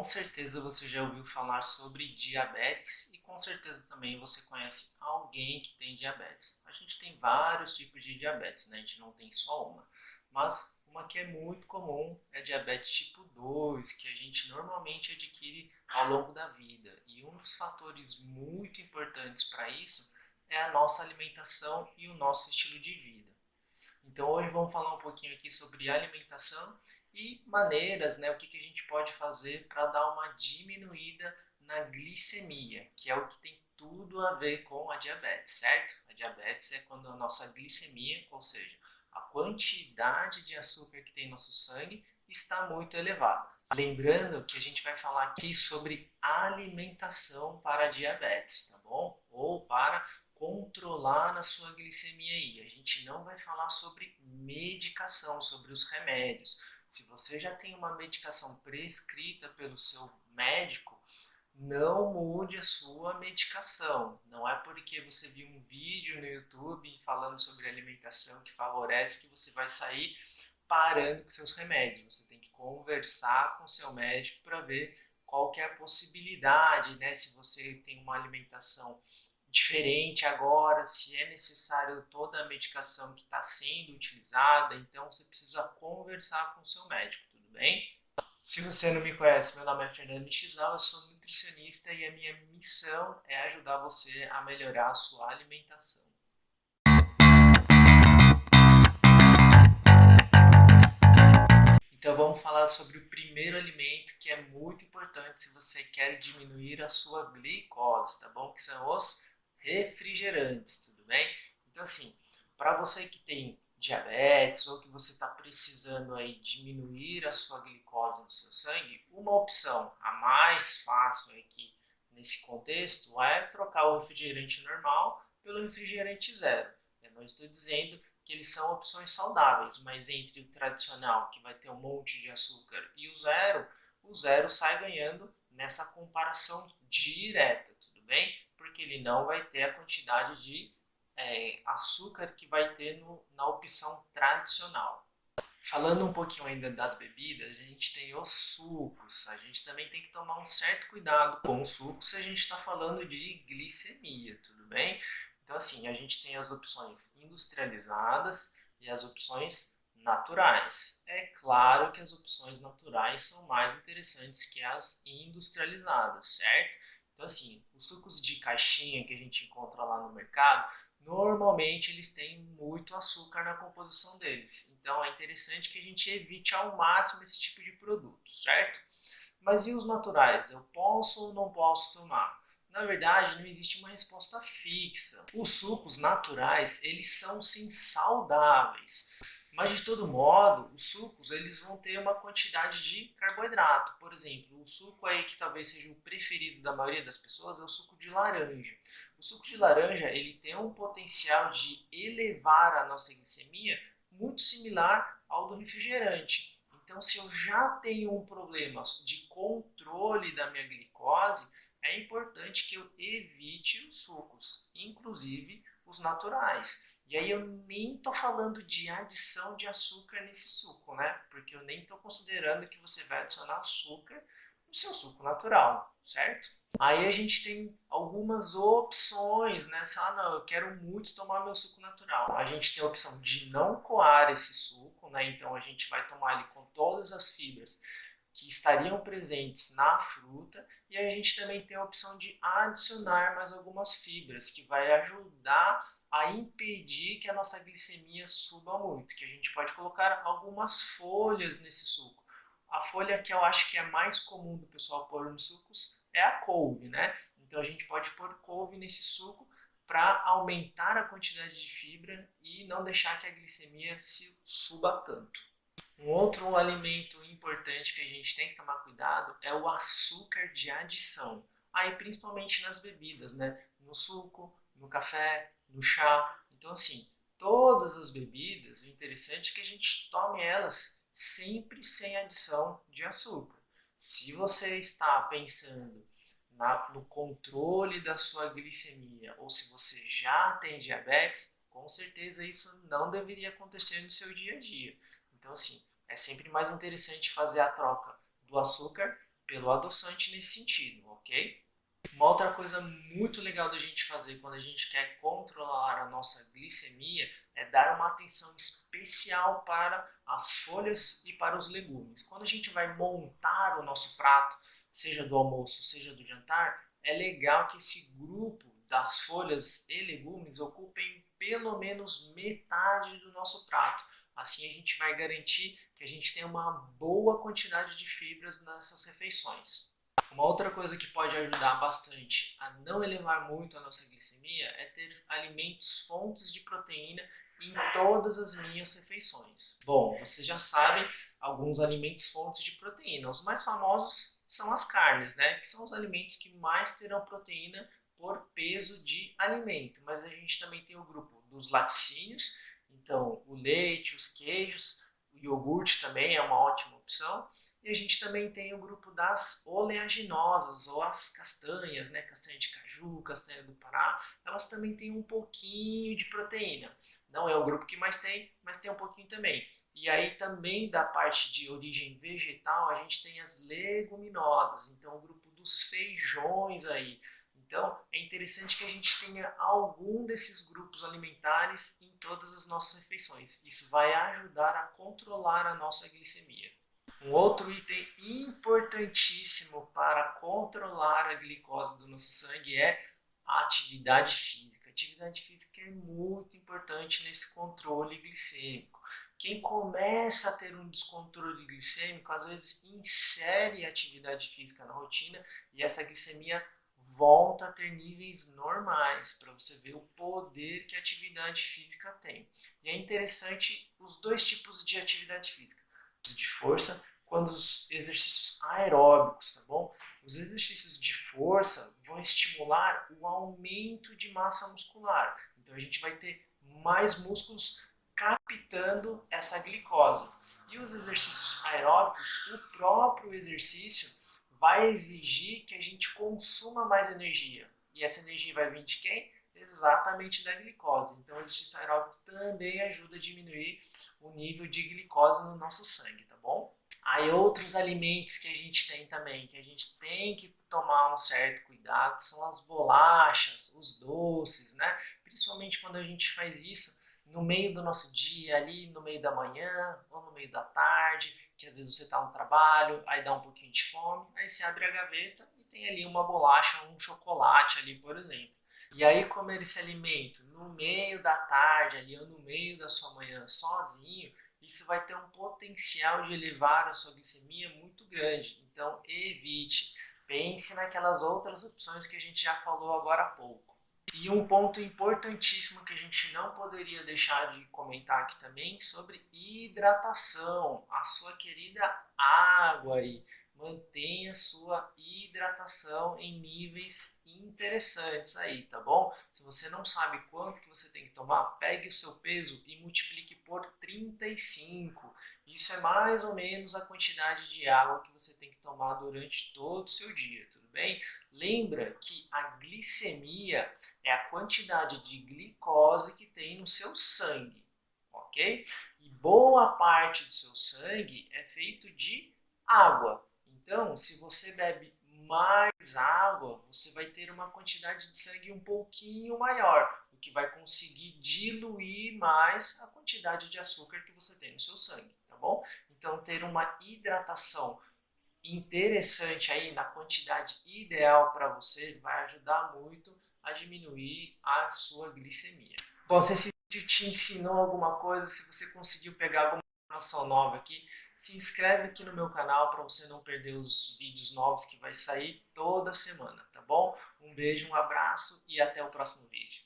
Com certeza você já ouviu falar sobre diabetes e com certeza também você conhece alguém que tem diabetes. A gente tem vários tipos de diabetes, né? A gente não tem só uma. Mas uma que é muito comum é diabetes tipo 2, que a gente normalmente adquire ao longo da vida. E um dos fatores muito importantes para isso é a nossa alimentação e o nosso estilo de vida. Então hoje vamos falar um pouquinho aqui sobre alimentação e maneiras, né, o que a gente pode fazer para dar uma diminuída na glicemia, que é o que tem tudo a ver com a diabetes, certo? A diabetes é quando a nossa glicemia, ou seja, a quantidade de açúcar que tem no nosso sangue está muito elevada. Lembrando que a gente vai falar aqui sobre alimentação para diabetes, tá bom? Ou para controlar a sua glicemia aí. A gente não vai falar sobre medicação, sobre os remédios. Se você já tem uma medicação prescrita pelo seu médico, não mude a sua medicação. Não é porque você viu um vídeo no YouTube falando sobre alimentação que favorece que você vai sair parando com seus remédios. Você tem que conversar com o seu médico para ver qual que é a possibilidade, né? Se você tem uma alimentação diferente agora, se é necessário toda a medicação que está sendo utilizada, então você precisa conversar com o seu médico, tudo bem? Se você não me conhece, meu nome é Fernando Nishizal, eu sou nutricionista e a minha missão é ajudar você a melhorar a sua alimentação. Então vamos falar sobre o primeiro alimento que é muito importante se você quer diminuir a sua glicose, tá bom? Que são os refrigerantes, tudo bem? Então assim, para você que tem diabetes ou que você está precisando aí diminuir a sua glicose no seu sangue, uma opção, a mais fácil aqui nesse contexto, é trocar o refrigerante normal pelo refrigerante zero. Eu não estou dizendo que eles são opções saudáveis, mas entre o tradicional, que vai ter um monte de açúcar, e o zero sai ganhando nessa comparação direta, tudo bem? Porque ele não vai ter a quantidade de açúcar que vai ter na opção tradicional. Falando um pouquinho ainda das bebidas, a gente tem os sucos. A gente também tem que tomar um certo cuidado com os sucos se a gente está falando de glicemia, tudo bem? Então, assim, a gente tem as opções industrializadas e as opções naturais. É claro que as opções naturais são mais interessantes que as industrializadas, certo? Então, assim, os sucos de caixinha que a gente encontra lá no mercado, normalmente eles têm muito açúcar na composição deles. Então é interessante que a gente evite ao máximo esse tipo de produto, certo? Mas e os naturais? Eu posso ou não posso tomar? Na verdade, não existe uma resposta fixa. Os sucos naturais, eles são sim saudáveis. Mas de todo modo, os sucos eles vão ter uma quantidade de carboidrato. Por exemplo, o suco aí que talvez seja o preferido da maioria das pessoas é o suco de laranja. O suco de laranja ele tem um potencial de elevar a nossa glicemia muito similar ao do refrigerante. Então, se eu já tenho um problema de controle da minha glicose, é importante que eu evite os sucos, inclusive os naturais. E aí eu nem estou falando de adição de açúcar nesse suco, né? Porque eu nem estou considerando que você vai adicionar açúcar no seu suco natural, certo? Aí a gente tem algumas opções, né? Se não, eu quero muito tomar meu suco natural. A gente tem a opção de não coar esse suco, né? Então a gente vai tomar ele com todas as fibras que estariam presentes na fruta e a gente também tem a opção de adicionar mais algumas fibras que vai ajudar a impedir que a nossa glicemia suba muito, que a gente pode colocar algumas folhas nesse suco. A folha que eu acho que é mais comum do pessoal pôr nos sucos é a couve, né? Então a gente pode pôr couve nesse suco para aumentar a quantidade de fibra e não deixar que a glicemia se suba tanto. Um outro alimento importante que a gente tem que tomar cuidado é o açúcar de adição. Aí principalmente nas bebidas, né? No suco, no café, no chá. Então assim, todas as bebidas, o interessante é que a gente tome elas sempre sem adição de açúcar. Se você está pensando no controle da sua glicemia ou se você já tem diabetes, com certeza isso não deveria acontecer no seu dia a dia. Então, assim, é sempre mais interessante fazer a troca do açúcar pelo adoçante nesse sentido, ok? Uma outra coisa muito legal da gente fazer quando a gente quer controlar a nossa glicemia é dar uma atenção especial para as folhas e para os legumes. Quando a gente vai montar o nosso prato, seja do almoço, seja do jantar, é legal que esse grupo das folhas e legumes ocupem pelo menos metade do nosso prato. Assim a gente vai garantir que a gente tenha uma boa quantidade de fibras nessas refeições. Uma outra coisa que pode ajudar bastante a não elevar muito a nossa glicemia é ter alimentos fontes de proteína em todas as minhas refeições. Bom, vocês já sabem alguns alimentos fontes de proteína. Os mais famosos são as carnes, né? Que são os alimentos que mais terão proteína por peso de alimento. Mas a gente também tem o grupo dos laticínios, então o leite, os queijos, o iogurte também é uma ótima opção. E a gente também tem o grupo das oleaginosas, ou as castanhas, né? Castanha de caju, castanha do Pará. Elas também têm um pouquinho de proteína. Não é o grupo que mais tem, mas tem um pouquinho também. E aí também da parte de origem vegetal, a gente tem as leguminosas. Então o grupo dos feijões aí. Então é interessante que a gente tenha algum desses grupos alimentares em todas as nossas refeições. Isso vai ajudar a controlar a nossa glicemia. Um outro item importantíssimo para controlar a glicose do nosso sangue é a atividade física. A atividade física é muito importante nesse controle glicêmico. Quem começa a ter um descontrole glicêmico, às vezes insere a atividade física na rotina e essa glicemia volta a ter níveis normais, para você ver o poder que a atividade física tem. E é interessante os dois tipos de atividade física, de força quando os exercícios aeróbicos, tá bom? Os exercícios de força vão estimular o aumento de massa muscular. Então a gente vai ter mais músculos captando essa glicose. E os exercícios aeróbicos, o próprio exercício vai exigir que a gente consuma mais energia. E essa energia vai vir de quem? Exatamente da glicose. Então o exercício aeróbico também ajuda a diminuir o nível de glicose no nosso sangue, tá bom? Aí outros alimentos que a gente tem também, que a gente tem que tomar um certo cuidado, são as bolachas, os doces, né? Principalmente quando a gente faz isso no meio do nosso dia, ali no meio da manhã ou no meio da tarde, que às vezes você está no trabalho, aí dá um pouquinho de fome, aí você abre a gaveta e tem ali uma bolacha, um chocolate ali, por exemplo. E aí comer esse alimento no meio da tarde ali ou no meio da sua manhã sozinho, isso vai ter um potencial de elevar a sua glicemia muito grande. Então, evite. Pense naquelas outras opções que a gente já falou agora há pouco. E um ponto importantíssimo que a gente não poderia deixar de comentar aqui também sobre hidratação. A sua querida água aí. Mantenha sua hidratação em níveis interessantes aí, tá bom? Se você não sabe quanto que você tem que tomar, pegue o seu peso e multiplique por 35. Isso é mais ou menos a quantidade de água que você tem que tomar durante todo o seu dia, tudo bem? Lembra que a glicemia é a quantidade de glicose que tem no seu sangue, ok? E boa parte do seu sangue é feito de água. Então, se você bebe mais água, você vai ter uma quantidade de sangue um pouquinho maior, o que vai conseguir diluir mais a quantidade de açúcar que você tem no seu sangue, tá bom? Então, ter uma hidratação interessante aí na quantidade ideal para você vai ajudar muito a diminuir a sua glicemia. Bom, se esse vídeo te ensinou alguma coisa, se você conseguiu pegar alguma informação nova aqui, se inscreve aqui no meu canal para você não perder os vídeos novos que vai sair toda semana, tá bom? Um beijo, um abraço e até o próximo vídeo.